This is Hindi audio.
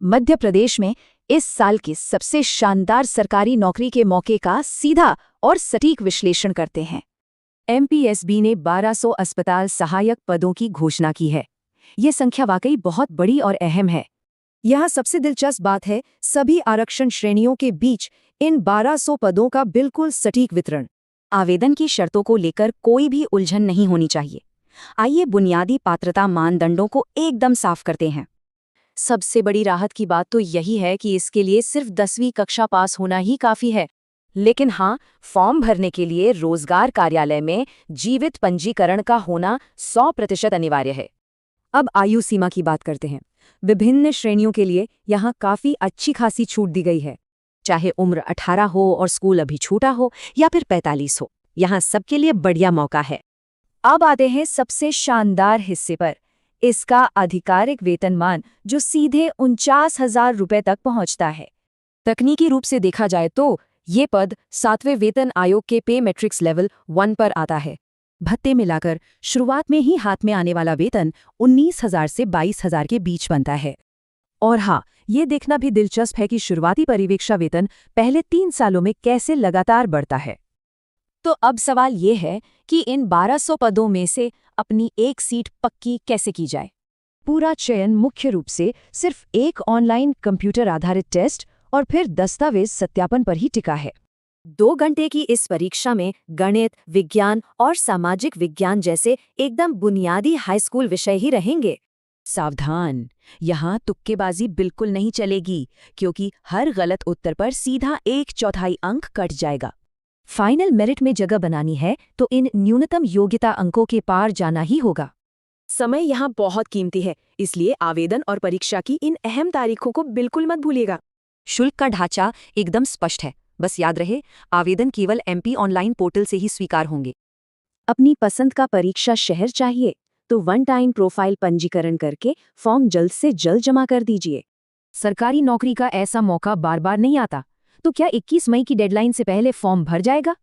मध्य प्रदेश में इस साल की सबसे शानदार सरकारी नौकरी के मौके का सीधा और सटीक विश्लेषण करते हैं। एमपीएसबी ने 1200 अस्पताल सहायक पदों की घोषणा की है। ये संख्या वाकई बहुत बड़ी और अहम है। यहाँ सबसे दिलचस्प बात है सभी आरक्षण श्रेणियों के बीच इन 1200 पदों का बिल्कुल सटीक वितरण। आवेदन की शर्तों को लेकर कोई भी उलझन नहीं होनी चाहिए। आइए बुनियादी पात्रता मानदंडों को एकदम साफ करते हैं। सबसे बड़ी राहत की बात तो यही है कि इसके लिए सिर्फ 10वीं कक्षा पास होना ही काफी है। लेकिन हाँ, फॉर्म भरने के लिए रोजगार कार्यालय में जीवित पंजीकरण का होना 100% अनिवार्य है। अब आयु सीमा की बात करते हैं। विभिन्न श्रेणियों के लिए यहाँ काफी अच्छी खासी छूट दी गई है। चाहे उम्र 18 हो और स्कूल अभी छोटा हो या फिर 45 हो, यहाँ सबके लिए बढ़िया मौका है। अब आते हैं सबसे शानदार हिस्से पर, इसका आधिकारिक वेतनमान जो सीधे 49,000 रुपये तक पहुंचता है। तकनीकी रूप से देखा जाए तो ये पद 7वें वेतन आयोग के पे मैट्रिक्स लेवल 1 पर आता है। भत्ते मिलाकर शुरुआत में ही हाथ में आने वाला वेतन 19,000 से 22,000 के बीच बनता है। और हाँ, ये देखना भी दिलचस्प है कि शुरुआती परिवीक्षा वेतन पहले 3 सालों में कैसे लगातार बढ़ता है। तो अब सवाल ये है कि इन 1200 पदों में से अपनी एक सीट पक्की कैसे की जाए। पूरा चयन मुख्य रूप से सिर्फ एक ऑनलाइन कंप्यूटर आधारित टेस्ट और फिर दस्तावेज सत्यापन पर ही टिका है। 2 घंटे की इस परीक्षा में गणित, विज्ञान और सामाजिक विज्ञान जैसे एकदम बुनियादी हाई स्कूल विषय ही रहेंगे। सावधान, यहाँ तुक्केबाजी बिल्कुल नहीं चलेगी, क्योंकि हर गलत उत्तर पर सीधा 1/4 अंक कट जाएगा। फाइनल मेरिट में जगह बनानी है तो इन न्यूनतम योग्यता अंकों के पार जाना ही होगा। समय यहाँ बहुत कीमती है, इसलिए आवेदन और परीक्षा की इन अहम तारीखों को बिल्कुल मत भूलिएगा। शुल्क का ढांचा एकदम स्पष्ट है, बस याद रहे आवेदन केवल एमपी ऑनलाइन पोर्टल से ही स्वीकार होंगे। अपनी पसंद का परीक्षा शहर चाहिए तो 1 टाइम प्रोफाइल पंजीकरण करके फॉर्म जल्द से जल्द जमा कर दीजिए। सरकारी नौकरी का ऐसा मौका बार बार नहीं आता, तो क्या 21 मई की डेडलाइन से पहले फॉर्म भर जाएगा?